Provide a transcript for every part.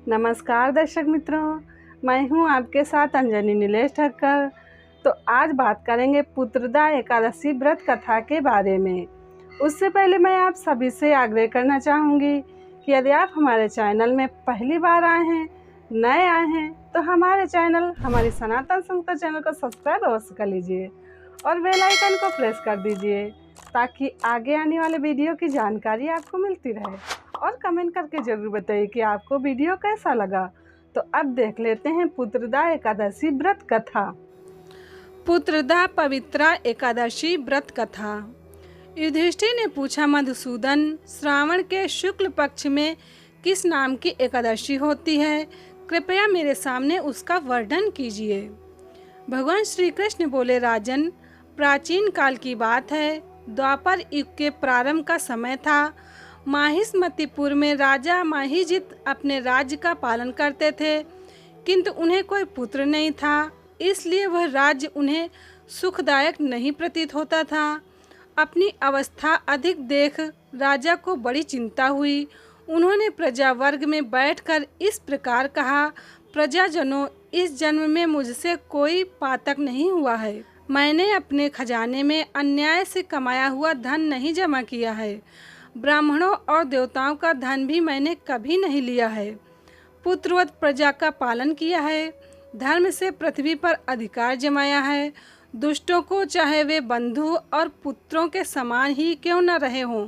नमस्कार दर्शक मित्रों, मैं हूं आपके साथ अंजनी नीलेश ठक्कर। तो आज बात करेंगे पुत्रदा एकादशी व्रत कथा के बारे में। उससे पहले मैं आप सभी से आग्रह करना चाहूँगी कि यदि आप हमारे चैनल में पहली बार आए हैं, नए आए हैं, तो हमारे चैनल हमारी सनातन संस्था चैनल को सब्सक्राइब अवश्य कर लीजिए और बेल आइकन को प्रेस कर दीजिए ताकि आगे आने वाले वीडियो की जानकारी आपको मिलती रहे। और कमेंट करके ज़रूर बताइए कि आपको वीडियो कैसा लगा। तो अब देख लेते हैं पुत्रदा एकादशी व्रत कथा। पुत्रदा पवित्रा एकादशी व्रत कथा। युधिष्ठिर ने पूछा, मधुसूदन, श्रावण के शुक्ल पक्ष में किस नाम की एकादशी होती है? कृपया मेरे सामने उसका वर्णन कीजिए। भगवान श्री कृष्ण बोले, राजन, प्राचीन काल की बात है। द्वापर युग के प्रारंभ का समय था। माहिष्मतिपुर में राजा माहिजित अपने राज्य का पालन करते थे, किंतु उन्हें कोई पुत्र नहीं था, इसलिए वह राज्य उन्हें सुखदायक नहीं प्रतीत होता था। अपनी अवस्था अधिक देख राजा को बड़ी चिंता हुई। उन्होंने प्रजा वर्ग में बैठकर इस प्रकार कहा, प्रजाजनों, इस जन्म में मुझसे कोई पातक नहीं हुआ है। मैंने अपने खजाने में अन्याय से कमाया हुआ धन नहीं जमा किया है। ब्राह्मणों और देवताओं का धन भी मैंने कभी नहीं लिया है। पुत्रवत प्रजा का पालन किया है। धर्म से पृथ्वी पर अधिकार जमाया है। दुष्टों को, चाहे वे बंधु और पुत्रों के समान ही क्यों न रहे हों,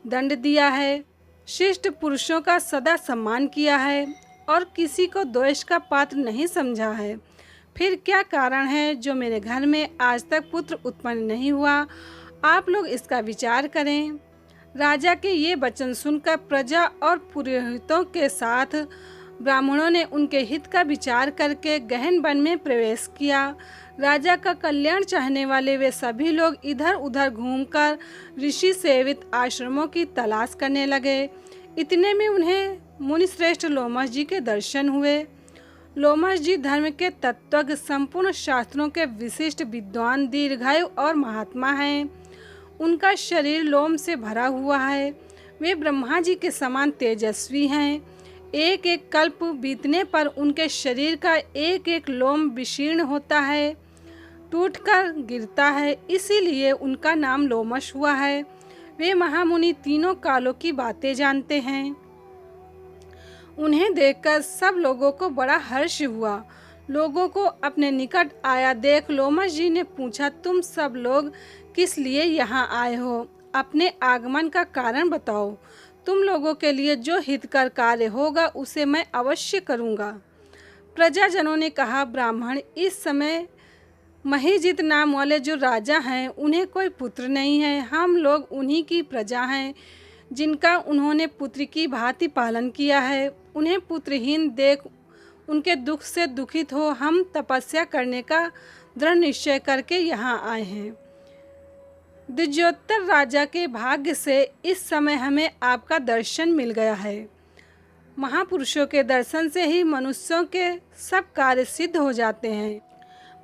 दंड दिया है। शिष्ट पुरुषों का सदा सम्मान किया है और किसी को द्वेष का पात्र नहीं समझा है। फिर क्या कारण है जो मेरे घर में आज तक पुत्र उत्पन्न नहीं हुआ? आप लोग इसका विचार करें। राजा के ये वचन सुनकर प्रजा और पुरोहितों के साथ ब्राह्मणों ने उनके हित का विचार करके गहन वन में प्रवेश किया। राजा का कल्याण चाहने वाले वे सभी लोग इधर उधर घूमकर ऋषि सेवित आश्रमों की तलाश करने लगे। इतने में उन्हें मुनिश्रेष्ठ लोमश जी के दर्शन हुए। लोमश जी धर्म के तत्वज्ञ, संपूर्ण शास्त्रों के विशिष्ट विद्वान, दीर्घायु और महात्मा हैं। उनका शरीर लोम से भरा हुआ है। वे ब्रह्मा जी के समान तेजस्वी हैं। एक एक कल्प बीतने पर उनके शरीर का एक एक लोम विशीर्ण होता है, टूटकर गिरता है, इसीलिए उनका नाम लोमश हुआ है। वे महामुनि तीनों कालों की बातें जानते हैं। उन्हें देखकर सब लोगों को बड़ा हर्ष हुआ। लोगों को अपने निकट आया देख लोमश जी ने पूछा, तुम सब लोग किस लिए यहाँ आए हो? अपने आगमन का कारण बताओ। तुम लोगों के लिए जो हितकर कार्य होगा उसे मैं अवश्य करूँगा। प्रजाजनों ने कहा, ब्राह्मण, इस समय महिजित नाम वाले जो राजा हैं उन्हें कोई पुत्र नहीं है। हम लोग उन्हीं की प्रजा हैं जिनका उन्होंने पुत्र की भांति पालन किया है। उन्हें पुत्रहीन देख उनके दुख से दुखित हो हम तपस्या करने का दृढ़ निश्चय करके यहाँ आए हैं। द्विजोत्तर राजा के भाग्य से इस समय हमें आपका दर्शन मिल गया है। महापुरुषों के दर्शन से ही मनुष्यों के सब कार्य सिद्ध हो जाते हैं।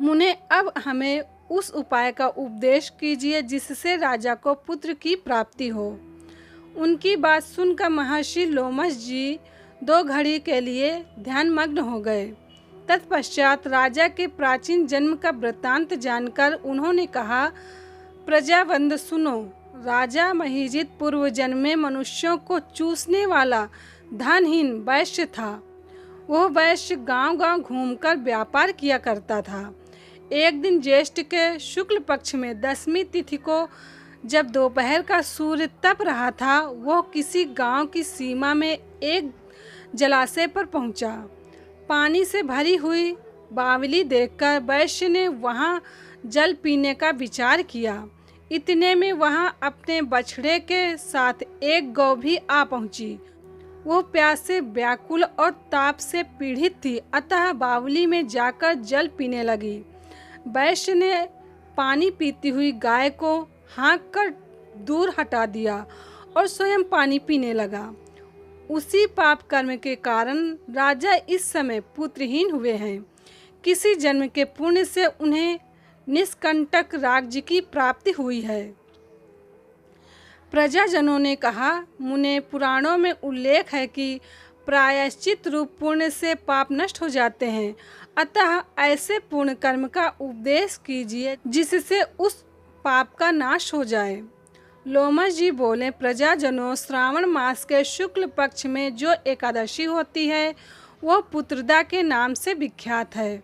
मुने, अब हमें उस उपाय का उपदेश कीजिए जिससे राजा को पुत्र की प्राप्ति हो। उनकी बात सुनकर महर्षि लोमश जी 2 घड़ी के लिए ध्यानमग्न हो गए। तत्पश्चात राजा के प्राचीन जन्म का वृत्तांत जानकर उन्होंने कहा, प्रजावंद सुनो। राजा महिजित पूर्व जन्म में मनुष्यों को चूसने वाला धनहीन वैश्य था। वह वैश्य गांव-गांव घूमकर व्यापार किया करता था। एक दिन ज्येष्ठ के शुक्ल पक्ष में 10वीं तिथि को जब दोपहर का सूर्य तप रहा था, वह किसी गांव की सीमा में एक जलाशय पर पहुंचा। पानी से भरी हुई बावली देखकर वैश्य ने वहां जल पीने का विचार किया। इतने में वहां अपने बछड़े के साथ एक गौ भी आ पहुंची। वो प्यास से व्याकुल और ताप से पीड़ित थी, अतः बावली में जाकर जल पीने लगी। वैश्य ने पानी पीती हुई गाय को हाँक कर दूर हटा दिया और स्वयं पानी पीने लगा। उसी पाप कर्म के कारण राजा इस समय पुत्रहीन हुए हैं। किसी जन्म के पुण्य से उन्हें निष्कंटक राज्य की प्राप्ति हुई है। प्रजाजनों ने कहा, मुने, पुराणों में उल्लेख है कि प्रायश्चित रूप पुण्य से पाप नष्ट हो जाते हैं। अतः ऐसे पुण्य कर्म का उपदेश कीजिए जिससे उस पाप का नाश हो जाए। लोमश जी बोले, प्रजाजनों, श्रावण मास के शुक्ल पक्ष में जो एकादशी होती है वह पुत्रदा के नाम से विख्यात है।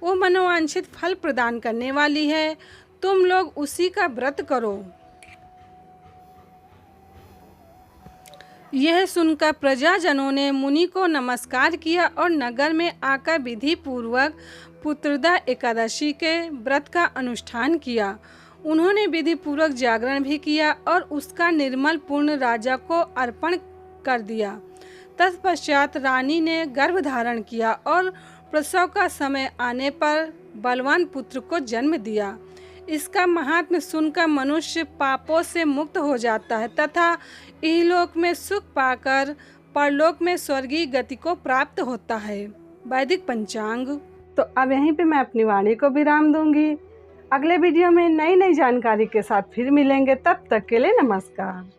वो मनोवांछित फल प्रदान करने वाली है। तुम लोग उसी का व्रत करो। यह सुनकर प्रजाजनों ने मुनि को नमस्कार किया और नगर में आकर विधि पूर्वक पुत्रदा एकादशी के व्रत का अनुष्ठान किया। उन्होंने विधि पूर्वक जागरण भी किया और उसका निर्मल पूर्ण राजा को अर्पण कर दिया। तत्पश्चात रानी ने गर्भ धारण किया और प्रसव का समय आने पर बलवान पुत्र को जन्म दिया। इसका महात्म्य सुनकर मनुष्य पापों से मुक्त हो जाता है तथा इहलोक में सुख पाकर परलोक में स्वर्गीय गति को प्राप्त होता है। वैदिक पंचांग। तो अब यहीं पे मैं अपनी वाणी को विराम दूंगी। अगले वीडियो में नई जानकारी के साथ फिर मिलेंगे। तब तक के लिए नमस्कार।